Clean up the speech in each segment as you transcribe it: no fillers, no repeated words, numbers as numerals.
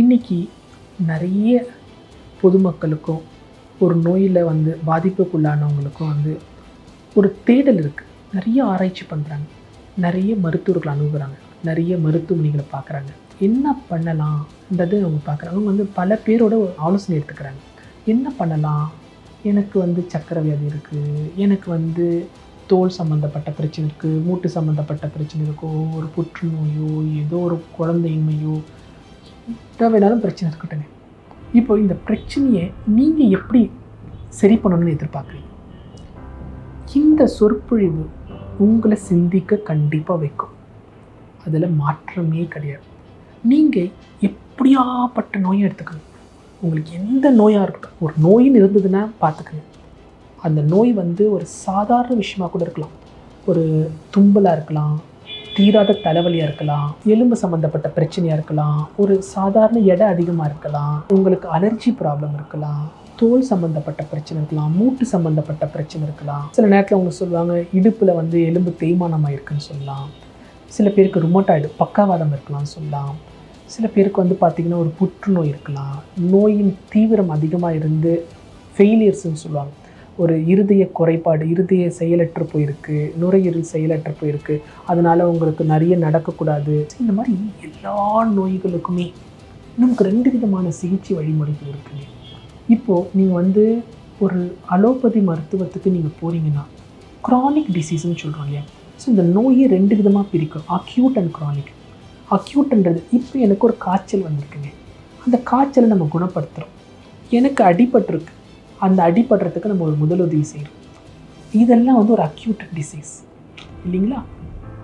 இன்றைக்கி நிறைய பொதுமக்களுக்கும் ஒரு நோயில் பாதிப்புக்குள்ளானவங்களுக்கும் ஒரு தேடல் இருக்குது. நிறைய ஆராய்ச்சி பண்ணுறாங்க, நிறைய மருத்துவர்கள் அணுகுறாங்க, நிறைய மருத்துவமனைகளை பார்க்குறாங்க. என்ன பண்ணலாம்ன்றது அவங்க பார்க்குறாங்க. அவங்க பல பேரோட ஆலோசனை எடுத்துக்கிறாங்க. என்ன பண்ணலாம், எனக்கு சர்க்கரை வியாதி இருக்குது, எனக்கு தோல் சம்மந்தப்பட்ட பிரச்சனை இருக்குது, மூட்டு சம்மந்தப்பட்ட பிரச்சனை இருக்கோ, ஒரு புற்றுநோயோ, ஏதோ ஒரு குழந்தையின்மையோ, எதை வேணாலும் பிரச்சனை இருக்கட்டுங்க. இப்போ இந்த பிரச்சனையை நீங்கள் எப்படி சரி பண்ணணும்னு எதிர்பார்க்குறீங்க? இந்த சொற்பொழிவு உங்களை சிந்திக்க கண்டிப்பாக வைக்கும். அதில் மாற்றமே கிடையாது. நீங்கள் எப்படியாப்பட்ட நோயை எடுத்துக்கணும், உங்களுக்கு எந்த நோயாக இருக்கட்டும், ஒரு நோயின்னு இருந்ததுன்னா பார்த்துக்கங்க. அந்த நோய் ஒரு சாதாரண விஷயமாக கூட இருக்கலாம். ஒரு தும்பலாக இருக்கலாம், தீராத தலைவலியாக இருக்கலாம், எலும்பு சம்மந்தப்பட்ட பிரச்சனையாக இருக்கலாம், ஒரு சாதாரண எடை அதிகமாக இருக்கலாம், உங்களுக்கு அலர்ஜி ப்ராப்ளம் இருக்கலாம், தோல் சம்மந்தப்பட்ட பிரச்சனை இருக்கலாம், மூட்டு சம்மந்தப்பட்ட பிரச்சனை இருக்கலாம். சில நேரத்தில் அவங்க சொல்லுவாங்க இடுப்பில் எலும்பு தேய்மானமாக இருக்குன்னு சொல்லலாம். சில பேருக்கு ருமட்டாய்டு பக்கவாதம் இருக்கலாம்னு சொல்லலாம். சில பேருக்கு பார்த்திங்கன்னா ஒரு புற்றுநோய் இருக்கலாம். நோயின் தீவிரம் அதிகமாக இருந்து ஃபெயிலியர்ஸ்ன்னு சொல்லுவாங்க. ஒரு இருதய குறைபாடு, இருதய செயலற்று போயிருக்கு, நுரையீரல் செயலற்று போயிருக்கு, அதனால் உங்களுக்கு நிறைய நடக்கக்கூடாது. இந்த மாதிரி எல்லா நோய்களுக்குமே நமக்கு 2 விதமான சிகிச்சை வழிமுறைகள் இருக்குங்க. இப்போது நீங்கள் ஒரு அலோபதி மருத்துவத்துக்கு நீங்கள் போகிறீங்கன்னா க்ரானிக் டிசீஸ்ன்னு சொல்கிறோம் இல்லையா. ஸோ இந்த நோயை 2 விதமாக பிரிக்கும், அக்யூட் அண்ட் க்ரானிக். அக்யூட்ன்றது இப்போ எனக்கு ஒரு காய்ச்சல் வந்திருக்குங்க, அந்த காய்ச்சலை நம்ம குணப்படுத்துகிறோம். எனக்கு அடிபட்டிருக்கு, அந்த அடிபடுறதுக்கு நம்ம ஒரு முதலுதவி செய்கிறோம். இதெல்லாம் ஒரு அக்யூட் டிசீஸ் இல்லைங்களா.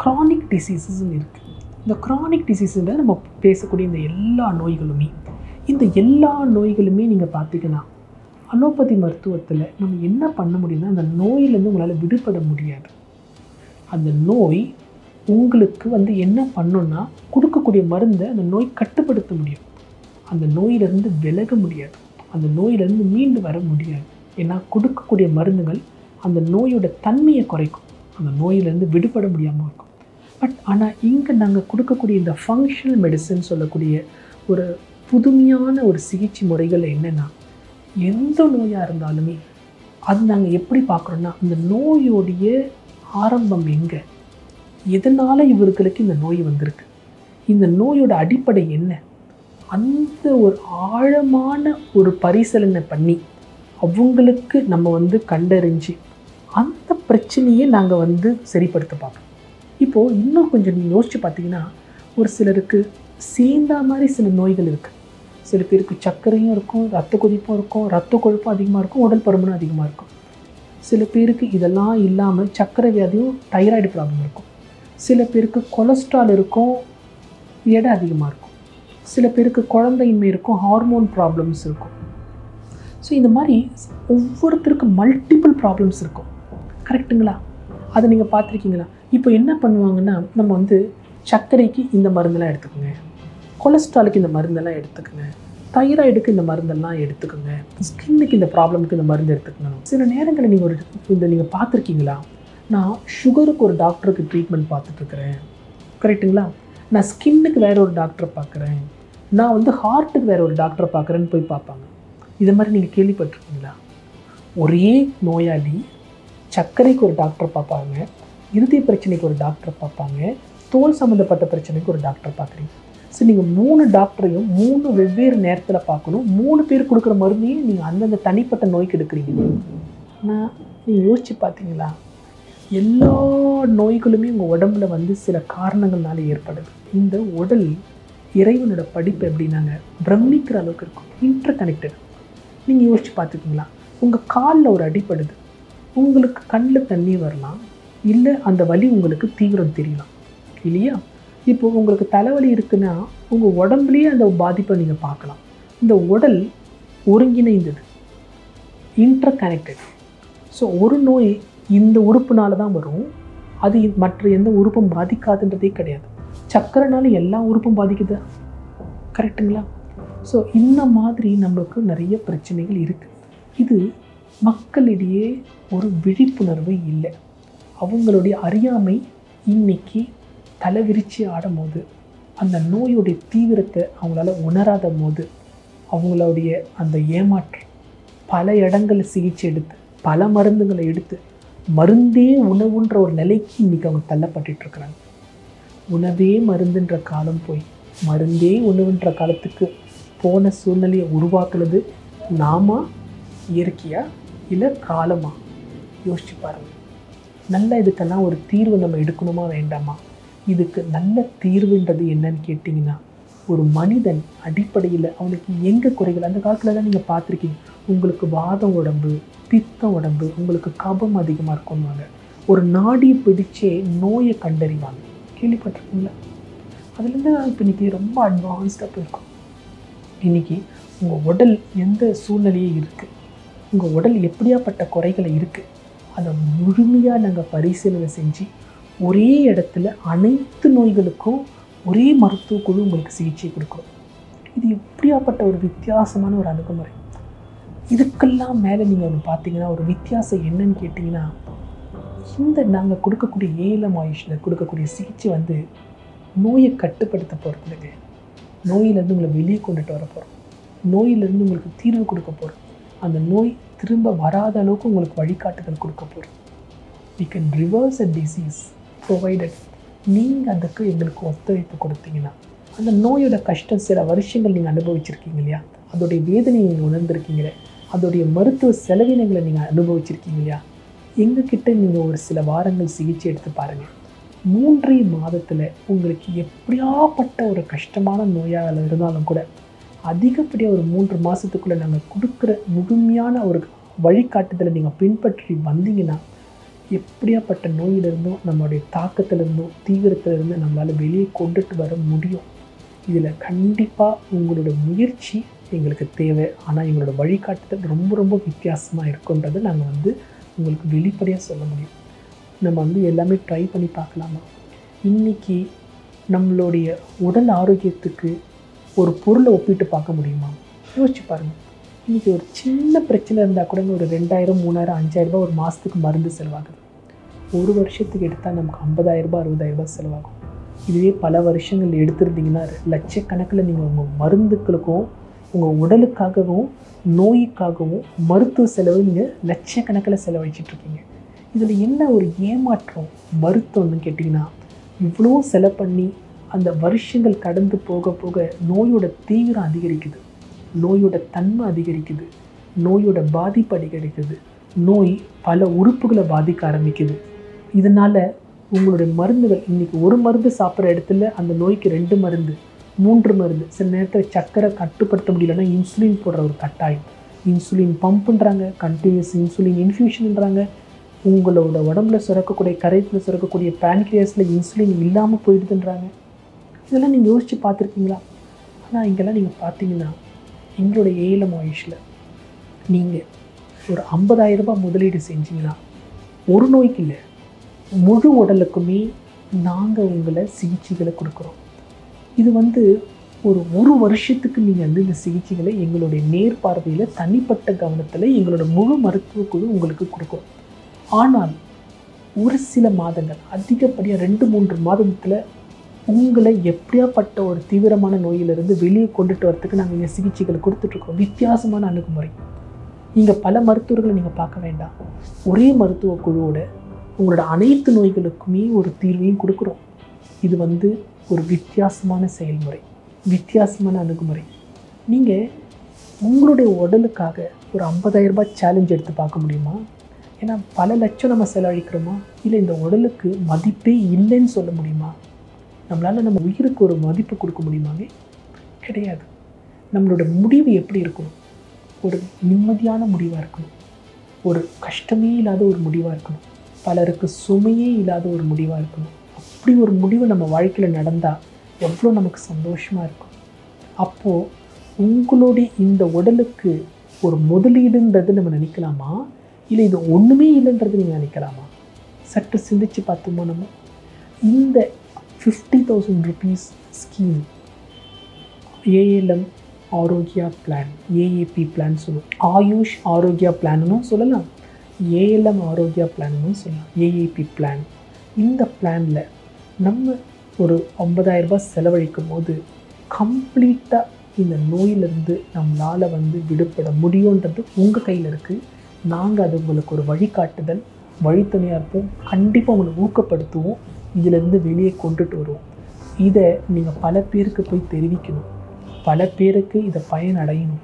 க்ரானிக் டிசீஸஸ்ன்னு இருக்குது. இந்த க்ரானிக் டிசீஸுன்றது நம்ம பேசக்கூடிய இந்த எல்லா நோய்களுமே நீங்கள் பார்த்திங்கன்னா அலோபதி மருத்துவத்தில் நம்ம என்ன பண்ண முடியும்னா, அந்த நோயிலேருந்து உங்களால் விடுபட முடியாது. அந்த நோய் உங்களுக்கு என்ன பண்ணணுன்னா, கொடுக்கக்கூடிய மருந்தை அந்த நோய் கட்டுப்படுத்த முடியும். அந்த நோயிலிருந்து விலக முடியாது, அந்த நோயிலிருந்து மீண்டு வர முடியாது. ஏன்னா கொடுக்கக்கூடிய மருந்துகள் அந்த நோயோட தன்மையை குறைக்கும், அந்த நோயிலேருந்து விடுபட முடியாமல் இருக்கும். பட் ஆனால் இங்கே நாங்கள் கொடுக்கக்கூடிய இந்த ஃபங்க்ஷனல் மெடிசன் சொல்லக்கூடிய ஒரு புதுமையான ஒரு சிகிச்சை முறைகள் என்னென்னா, எந்த நோயாக இருந்தாலுமே அது நாங்கள் எப்படி பார்க்குறோன்னா, அந்த நோயோடைய ஆரம்பம் எங்கே, எதனால் இவர்களுக்கு இந்த நோய் வந்திருக்கு, இந்த நோயோட அடிப்படை என்ன, அந்த ஒரு ஆழமான ஒரு பரிசீலனை பண்ணி அவங்களுக்கு நம்ம கண்டறிஞ்சு அந்த பிரச்சனையை நாங்கள் சரிப்படுத்த பார்ப்போம். இப்போது இன்னும் கொஞ்சம் நீங்கள் யோசித்து பார்த்தீங்கன்னா, ஒரு சிலருக்கு சேர்ந்தா மாதிரி சில நோய்கள் இருக்குது. சில பேருக்கு சர்க்கரையும் இருக்கும், ரத்த கொதிப்பும் இருக்கும், ரத்த கொழுப்பும் அதிகமாக இருக்கும், உடல் பருமனும் அதிகமாக இருக்கும். சில பேருக்கு இதெல்லாம் இல்லாமல் சர்க்கரை வியாதியும் தைராய்டு ப்ராப்ளம் இருக்கும். சில பேருக்கு கொலஸ்ட்ரால் இருக்கும், எடை அதிகமாக இருக்கும். சில பேருக்கு குழந்தையின்மை இருக்கும், ஹார்மோன் ப்ராப்ளம்ஸ் இருக்கும். ஸோ இந்த மாதிரி ஒவ்வொருத்தருக்கு மல்டிபிள் ப்ராப்ளம்ஸ் இருக்கும், கரெக்டுங்களா? அதை நீங்கள் பார்த்துருக்கீங்களா? இப்போ என்ன பண்ணுவாங்கன்னா, நம்ம சர்க்கரைக்கு இந்த மருந்தெல்லாம் எடுத்துக்கோங்க, கொலஸ்ட்ராலுக்கு இந்த மருந்தெல்லாம் எடுத்துக்கோங்க, தைராய்டுக்கு இந்த மருந்தெல்லாம் எடுத்துக்கோங்க, ஸ்கின்னுக்கு இந்த ப்ராப்ளமுக்கு இந்த மருந்து எடுத்துக்கணும். சில நேரங்களில் நீங்கள் பார்த்துருக்கீங்களா, நான் சுகருக்கு ஒரு டாக்டருக்கு ட்ரீட்மெண்ட் பார்த்துட்ருக்குறேன், கரெக்டுங்களா? நான் ஸ்கின்னுக்கு வேறு ஒரு டாக்டரை பார்க்குறேன், நான் ஹார்ட்டுக்கு வேறு ஒரு டாக்டரை பார்க்குறேன்னு போய் பார்ப்பாங்க. இதை மாதிரி நீங்கள் கேள்விப்பட்டிருக்கீங்களா? ஒரே நோயாளி சர்க்கரைக்கு ஒரு டாக்டர் பார்ப்பாங்க, இருதய பிரச்சனைக்கு ஒரு டாக்டரை பார்ப்பாங்க, தோல் சம்மந்தப்பட்ட பிரச்சனைக்கு ஒரு டாக்டர் பார்க்குறீங்க. ஸோ நீங்கள் 3 டாக்டரையும் 3 வெவ்வேறு நேரத்தில் பார்க்கணும். 3 பேர் கொடுக்குற மருந்தையும் நீங்கள் அந்தந்த தனிப்பட்ட நோய்க்கு எடுக்கிறீங்க. ஆனால் நீங்கள் யோசித்து பார்த்தீங்களா, எல்லா நோய்களுமே உங்கள் உடம்புல சில காரணங்கள்னால ஏற்படுது. இந்த உடல் இறைவனோட படிப்பு எப்படின்னாங்க, பிரமிக்கிற அளவுக்கு இருக்கும், இன்டர் கனெக்டட். நீங்கள் யோசித்து பார்த்துக்கிங்களா, உங்கள் காலில் ஒரு அடிப்படுது, உங்களுக்கு கண்ணில் தண்ணி வரலாம், இல்லை அந்த வலி உங்களுக்கு தீவிரம் தெரியலாம் இல்லையா? இப்போது உங்களுக்கு தலைவலி இருக்குன்னா உங்கள் உடம்புலேயே அந்த பாதிப்பை நீங்கள் பார்க்கலாம். இந்த உடல் ஒருங்கிணைந்தது, இன்டர் கனெக்டட். ஸோ ஒரு நோய் இந்த உறுப்புனால தான் வரும், அது மற்ற எந்த உறுப்பும் பாதிக்காதுன்றதே கிடையாது. சக்கரைனால எல்லா உறுப்பும் பாதிக்குது, கரெக்டுங்களா? ஸோ இந்த மாதிரி நம்மளுக்கு நிறைய பிரச்சனைகள் இருக்குது. இது மக்களிடையே ஒரு விழிப்புணர்வு இல்லை, அவங்களுடைய அறியாமை இன்னைக்கு தலைவிரிச்சு ஆடும்போது அந்த நோயுடைய தீவிரத்தை அவங்களால உணராத போது அவங்களுடைய அந்த ஏமாற்றம் பல இடங்களில் சிகிச்சை எடுத்து பல மருந்துகளை எடுத்து மருந்தே உணவுன்ற ஒரு நிலைக்கு இன்றைக்கி அவங்க தள்ளப்பட்டுருக்குறாங்க. உணவே மருந்துன்ற காலம் போய் மருந்தே உணவுன்ற காலத்துக்கு போன சூழ்நிலையை உருவாக்குறது நாம இயற்கையா இல்லை காலமா? யோசிச்சு பாருங்கள். நல்ல இதுக்கெல்லாம் ஒரு தீர்வு நம்ம எடுக்கணுமா வேண்டாமா? இதுக்கு நல்ல தீர்வுன்றது என்னன்னு கேட்டிங்கன்னா, ஒரு மனிதன் அடிப்படையில் அவனுக்கு எங்கே குறைகள், அந்த காலத்துலலாம் நீங்கள் பார்த்துருக்கீங்க, உங்களுக்கு வாதம் உடம்பு, பித்தம் உடம்பு, உங்களுக்கு கபம் அதிகமாக இருக்கும்வாங்க. ஒரு நாடி பிடிச்சே நோயை கண்டறிவாங்க. கேள்விப்பட்டிருக்கீங்களா? அதுலேருந்து இப்போ இன்றைக்கி ரொம்ப அட்வான்ஸ்டாக போயிருக்கோம். இன்றைக்கி உங்கள் உடல் எந்த சூழ்நிலையே இருக்குது, உங்கள் உடல் எப்படியாப்பட்ட குறைகளை இருக்குது, அதை முழுமையாக நாங்கள் பரிசீலனை செஞ்சு ஒரே இடத்துல அனைத்து நோய்களுக்கும் ஒரே மருத்துவ குழு உங்களுக்கு சிகிச்சை கொடுக்குறோம். இது எப்படியாப்பட்ட ஒரு வித்தியாசமான ஒரு அணுகுமுறை. இதுக்கெல்லாம் மேலே நீங்கள் ஒன்று பார்த்தீங்கன்னா, ஒரு வித்தியாசம் என்னன்னு கேட்டிங்கன்னா, இந்த நாங்கள் கொடுக்கக்கூடிய ALM ஆயுஷில் கொடுக்கக்கூடிய சிகிச்சை வந்து நோயை கட்டுப்படுத்த போகிறது இல்லைங்க. நோயிலேருந்து உங்களை வெளியே கொண்டுட்டு வர போகிறோம். நோயிலேருந்து உங்களுக்கு தீர்வு கொடுக்க போகிறோம். அந்த நோய் திரும்ப வராத அளவுக்கு உங்களுக்கு வழிகாட்டுதல் கொடுக்க போகிறோம். We can reverse a disease provided நீங்கள் அதுக்கு எங்களுக்கு ஒத்துழைப்பு கொடுத்தீங்கன்னா. அந்த நோயோட கஷ்டம் சில வருஷங்கள் நீங்கள் அனுபவிச்சிருக்கீங்க இல்லையா, அதோடைய வேதனையை நீங்கள் உணர்ந்திருக்கீங்களே, அதோடைய மருத்துவ செலவினங்களை நீங்கள் அனுபவிச்சிருக்கீங்க இல்லையா, எங்ககிட்ட நீங்கள் ஒரு சில வாரங்கள் சிகிச்சை எடுத்து பாருங்கள். 3 மாதத்தில் உங்களுக்கு எப்படியாப்பட்ட ஒரு கஷ்டமான நோயாக இருந்தாலும் கூட அதிகப்படியாக ஒரு 3 மாதத்துக்குள்ளே நாங்கள் கொடுக்குற முழுமையான ஒரு வழிகாட்டுதலை நீங்கள் பின்பற்றி வந்தீங்கன்னா, எப்படியாப்பட்ட நோயிலிருந்தும் நம்மளுடைய தாக்கத்திலிருந்தும் தீவிரத்திலிருந்து நம்மளால் வெளியே கொண்டுட்டு வர முடியும். இதில் கண்டிப்பாக உங்களோட முயற்சி எங்களுக்கு தேவை. ஆனால் எங்களோட வழிகாட்டுதல் ரொம்ப ரொம்ப வித்தியாசமாக இருக்குன்றதை நாங்கள் வந்து உங்களுக்கு வெளிப்படையாக சொல்ல முடியும். நம்ம வந்து எல்லாமே ட்ரை பண்ணி பார்க்கலாமா? இன்றைக்கி நம்மளுடைய உடல் ஆரோக்கியத்துக்கு ஒரு பொருளை ஒப்பிட்டு பார்க்க முடியுமா? யோசிச்சு பாருங்கள். இன்றைக்கி ஒரு சின்ன பிரச்சனை இருந்தால் கூட ஒரு 2000, 3000, 5000 ஒரு மாதத்துக்கு மருந்து செலவாகுது. ஒரு வருஷத்துக்கு எடுத்தால் நமக்கு 50,000, 60,000 செலவாகும். இதுவே பல வருஷங்கள் எடுத்துருந்தீங்கன்னா லட்சக்கணக்கில் நீங்கள் உங்கள் மருந்துகளுக்கும் உங்கள் உடலுக்காகவும் நோய்க்காகவும் மருத்துவ செலவு நீங்கள் லட்சக்கணக்கில் செலவழிச்சிட்ருக்கீங்க. இதில் என்ன ஒரு ஏமாற்றம் வருத்தம்னு கேட்டிங்கன்னா, இவ்வளோ செலவு பண்ணி அந்த வருஷங்கள் கடந்து போக போக நோயோட தீவிரம் அதிகரிக்குது, நோயோட தன்மை அதிகரிக்குது, நோயோட பாதிப்பு அதிகரிக்குது, நோய் பல உறுப்புகளை பாதிக்க ஆரம்பிக்குது. இதனால் உங்களுடைய மருந்துகள் இன்றைக்கி ஒரு மருந்து சாப்பிட்ற இடத்துல அந்த நோய்க்கு 2 மருந்து 3 மருந்து, சில நேரத்தில் சக்கரை கட்டுப்படுத்த முடியலன்னா இன்சுலின் போடுற ஒரு கட்டாயம், இன்சுலின் பம்புன்றாங்க, கண்டினியூஸ் இன்சுலின் இன்ஃபியூஷன்ன்றாங்க, உங்களோட உடம்புல சுரக்கக்கூடிய கரைத்தில் சுரக்கக்கூடிய பேன்க்ரியாஸில் இன்சுலின் இல்லாமல் போயிடுதுன்றாங்க. இதெல்லாம் நீங்கள் யோசித்து பார்த்துருக்கீங்களா? ஆனால் இங்கெல்லாம் நீங்கள் பார்த்தீங்கன்னா, எங்களுடைய ALM ஆயுஷில் நீங்கள் ஒரு 50,000 ரூபாய் முதலீடு செஞ்சிங்கன்னா ஒரு நோய்க்கு இல்லை, முழு உடலுக்குமே நாங்கள் உங்களை சிகிச்சைகளை கொடுக்குறோம். இது வந்து ஒரு வருஷத்துக்கு நீங்கள் வந்து இந்த சிகிச்சைகளை எங்களுடைய நேர்பார்வையில் தனிப்பட்ட கவனத்தில் எங்களோட முழு மருத்துவ குழு உங்களுக்கு கொடுக்குறோம். ஆனால் ஒரு சில மாதங்கள் அதிகப்படியாக 2-3 மாதத்தில் உங்களை எப்படியாப்பட்ட ஒரு தீவிரமான நோயிலிருந்து வெளியே கொண்டுட்டு வரத்துக்கு நாங்கள் இங்கே சிகிச்சைகளை கொடுத்துட்ருக்கோம். வித்தியாசமான அணுகுமுறை. இங்கே பல மருத்துவர்களை நீங்கள் பார்க்க வேண்டாம். ஒரே மருத்துவ குழுவோட உங்களோட அனைத்து நோய்களுக்குமே ஒரு தீர்வையும் கொடுக்குறோம். இது வந்து ஒரு வித்தியாசமான செயல்முறை, வித்தியாசமான அணுகுமுறை. நீங்கள் உங்களுடைய உடலுக்காக ஒரு 50,000 ரூபாய் சேலஞ்ச் எடுத்து பார்க்க முடியுமா? ஏன்னா பல லட்சம் நம்ம செலவழிக்கிறோமா? இல்லை இந்த உடலுக்கு மதிப்பே இல்லைன்னு சொல்ல முடியுமா? நம்மளால் நம்ம உயிருக்கு ஒரு மதிப்பு கொடுக்க முடியுமாங்க? கிடையாது. நம்மளோட முடிவு எப்படி இருக்கணும்? ஒரு நிம்மதியான முடிவாக இருக்கணும், ஒரு கஷ்டமே இல்லாத ஒரு முடிவாக இருக்கணும், பலருக்கு சுமையே இல்லாத ஒரு முடிவாக இருக்கணும். அப்படி ஒரு முடிவு நம்ம வாழ்க்கையில் நடந்தால் எவ்வளோ நமக்கு சந்தோஷமாக இருக்கும். அப்போது உங்களுடைய இந்த உடலுக்கு ஒரு முதலீடுன்றது நம்ம நினைக்கலாமா, இல்லை இது ஒன்றுமே இல்லைன்றது நீங்கள் நினைக்கலாமா? சற்று சிந்திச்சு பார்த்தோமோ நம்ம இந்த 50,000 rupees scheme ALM Arogya plan, AAP plan சொல்லுவோம், ஆயுஷ் ஆரோக்கியா பிளான்னு சொல்லலாம், ALM ஆரோக்கியா பிளான்னு சொல்லலாம், AAP பிளான். இந்த பிளானில் நம்ம ஒரு 50,000 ரூபாய் செலவழிக்கும் போது கம்ப்ளீட்டாக இந்த நோயிலிருந்து நம்மளால் விடுபட முடியுன்றது உங்கள் கையில் இருக்குது. நாங்கள் அது உங்களுக்கு ஒரு வழிகாட்டுதல், வழித்துணையாக இருப்போம். கண்டிப்பாக உங்களை ஊக்கப்படுத்துவோம், இதிலேருந்து வெளியே கொண்டுட்டு வருவோம். இதை நீங்கள் பல பேருக்கு போய் தெரிவிக்கணும், பல பேருக்கு இதை பயனடையணும்,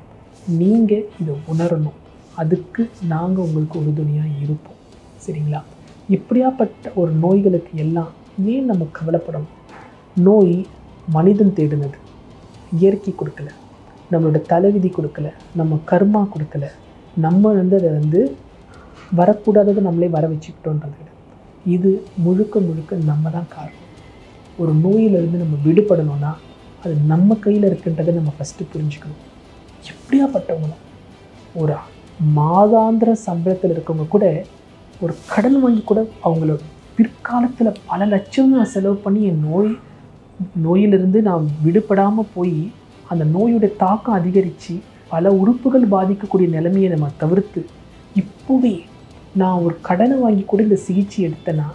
நீங்கள் இதை உணரணும். அதுக்கு நாங்கள் உங்களுக்கு உறுதுணையாக இருப்போம். சரிங்களா? இப்படியாப்பட்ட ஒரு நோய்களுக்கு எல்லாம் ஏன் நம்ம கவலைப்படணும்? நோய் மனிதன் தேடினது, இயற்கை கொடுக்கல, நம்மளோட தலைவிதி கொடுக்கல, நம்ம கர்மா கொடுக்கல. நம்ம அதை வரக்கூடாததை நம்மளே வர வச்சுக்கிட்டோன்றது. இது முழுக்க முழுக்க நம்ம தான் காரணம். ஒரு நோயிலிருந்து நம்ம விடுபடணும்னா அது நம்ம கையில் இருக்குன்றதை நம்ம ஃபஸ்ட்டு புரிஞ்சுக்கணும். எப்படியாப்பட்டவங்களும் ஒரு மாதாந்திர சம்பளத்தில் இருக்கவங்க கூட ஒரு கடன் வாங்கி கூட அவங்களோட பிற்காலத்தில் பல லட்சம் நான் செலவு பண்ணி என் நோயிலிருந்து நான் விடுபடாமல் போய் அந்த நோயுடைய தாக்கம் அதிகரித்து பல உறுப்புகள் பாதிக்கக்கூடிய நிலைமையை நம்ம தவிர்த்து இப்போவே நான் ஒரு கடனை வாங்கி கூட இந்த சிகிச்சை எடுத்தேன்னா,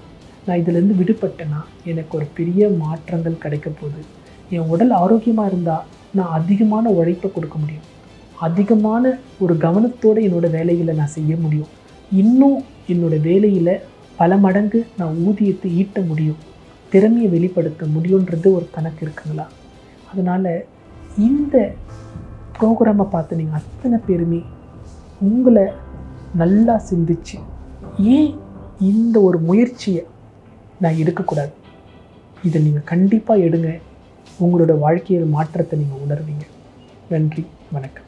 நான் இதிலேருந்து விடுபட்டேன்னா எனக்கு ஒரு பெரிய மாற்றங்கள் கிடைக்க போகுது. என் உடல் ஆரோக்கியமாக இருந்தால் நான் அதிகமான உழைப்பை கொடுக்க முடியும், அதிகமான ஒரு கவனத்தோடு என்னோடய வேலைகளை நான் செய்ய முடியும், இன்னும் என்னோடய வேலையில் பல மடங்கு நான் ஊதியத்தை ஈட்ட முடியும், திறமையை வெளிப்படுத்த முடியுன்றது ஒரு கணக்கு இருக்குங்களா? அதனால் இந்த ப்ரோக்ராமை பார்த்து நீங்கள் அத்தனை பேருமே உங்களை நல்லா சிந்திச்சு ஏன் இந்த ஒரு முயற்சியை நான் எடுக்கக்கூடாது? இதை நீங்கள் கண்டிப்பாக எடுங்க. உங்களோட வாழ்க்கையில் மாற்றத்தை நீங்கள் உணர்வீங்க. நன்றி, வணக்கம்.